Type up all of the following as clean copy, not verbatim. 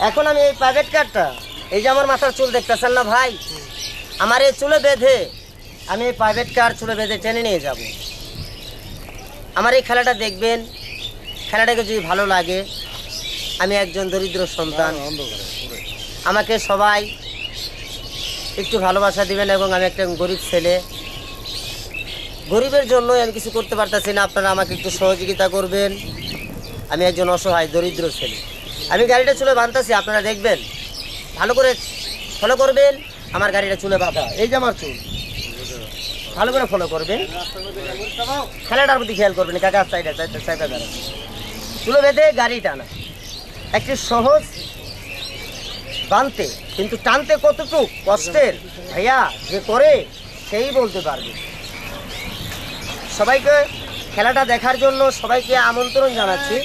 এখন আমি এই প্রাইভেট কারটা, এই যে আমার মাথার চুল দেখতেছেন না ভাই, আমার এই চুলে বেঁধে আমি এই প্রাইভেট কার চুলে বেঁধে টেনে নিয়ে যাব। আমার এই খেলাটা দেখবেন, খেলাটাকে যদি ভালো লাগে, আমি একজন দরিদ্র সন্তান, আমাকে সবাই একটু ভালোবাসা দিবেন এবং আমি একটা গরিব ছেলে, গরিবের জন্য আমি কিছু করতে পারতেছি না, আপনারা আমাকে একটু সহযোগিতা করবেন। আমি একজন অসহায় দরিদ্র ছেলে, আমি গাড়িটা চুলে বাঁধতেছি, আপনারা দেখবেন, ভালো করে ফলো করবেন। আমার গাড়িটা চুলে বাঁধা, এই যে আমার চুল, ভালো করে ফলো করবেন, খেলাটার প্রতি খেয়াল করবেন। কাকা সাইডে চুলে বেঁধে গাড়ি টানা একটি সহজ বাঁধতে, কিন্তু টানতে কতটুকু কষ্টের ভাইয়া যে করে সেই বলতে পারবে। সবাইকে খেলাটা দেখার জন্য সবাইকে আমন্ত্রণ জানাচ্ছি,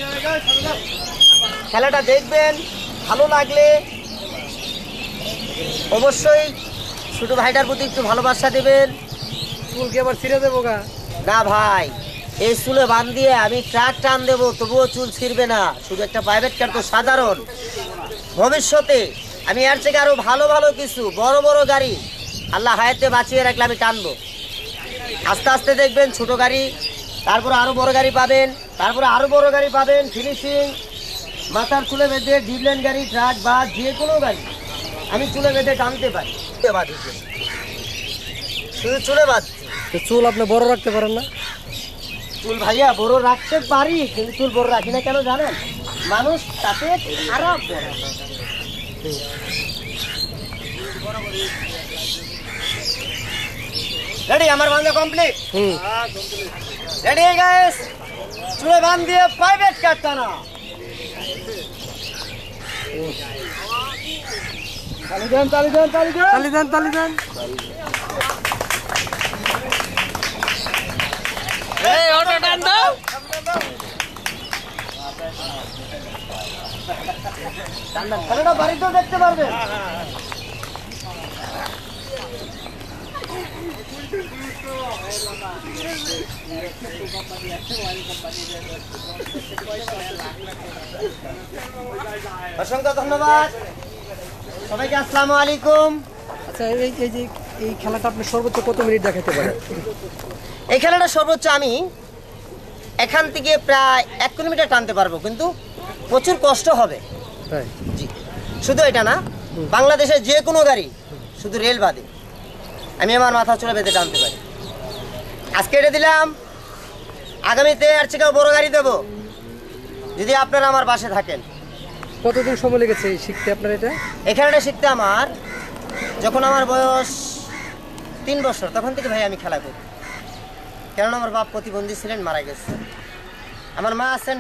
খেলাটা দেখবেন, ভালো লাগলে অবশ্যই ছোটো ভাইটার প্রতি একটু ভালোবাসা দেবেন। চুলকে আবার ছিঁড়ে দেবো গা? না ভাই, এই চুলে বাঁধ দিয়ে আমি ট্রাক টান দেবো, তবুও চুল ছিঁড়বে না। শুধু একটা প্রাইভেট কার তো সাধারণ, ভবিষ্যতে আমি এর থেকে আরও ভালো ভালো কিছু বড় বড় গাড়ি আল্লাহ হায়াতে বাঁচিয়ে রাখলে আমি টানবো। আস্তে আস্তে দেখবেন ছোট গাড়ি, তারপরে আরও বড় গাড়ি পাবেন, তারপরে আরও বড় গাড়ি পাবেন, ফিনিশিং মাথার চুলে বেঁধে ডিপল্যান্ড গাড়ি, ট্রাক বা যে কোনো গাড়ি আমি চুলে বেঁধে টানতে পারি। শুধু চুলে বাঁধছি। তো চুল আপনি বড় রাখতে পারেন না? চুল ভাইয়া বড় রাখতে পারি, কিন্তু চুল বড় রাখি না কেন জানেন? মানুষ তাতে খারাপ। রেডি? আমার বান্ধব কমপ্লিট। Ready guys? চুলে বাঁধ দিয়ে প্রাইভেট কার টানা। তালি দেন, তালি দেন, তালি দেন, তালি দেন, তালি দেন। এই অটো টান দাও। খেলাটা বাড়িতেও দেখতে পারবেন। অসংখ্য ধন্যবাদ সবাইকে, আসসালামু আলাইকুম। আচ্ছা, এই খেলাটা আপনি সর্বোচ্চ কত মিনিট দেখাতে পারেন? এই খেলাটা সর্বোচ্চ আমি এখান থেকে প্রায় 1 কিলোমিটার টানতে পারবো, কিন্তু প্রচুর কষ্ট হবে। তাই? জি, শুধু এটা না, বাংলাদেশের যে কোনো গাড়ি, শুধু রেল বাদে আমি আমার মাথা চুলে বেঁধে টানতে পারি। আজকে এটা দিলাম, আগামীতে আর থেকে বড় গাড়ি দেবো, যদি আপনারা আমার পাশে থাকেন। কতদিন সময় লেগেছে শিখতে আপনার এটা? এই খেলাটা শিখতে আমার, যখন আমার বয়স 3 বছর, তখন থেকে ভাই আমি খেলা করি। কেননা আমার বাপ প্রতিবন্ধী ছিলেন, মারা গেছে। আমার মা আছেন,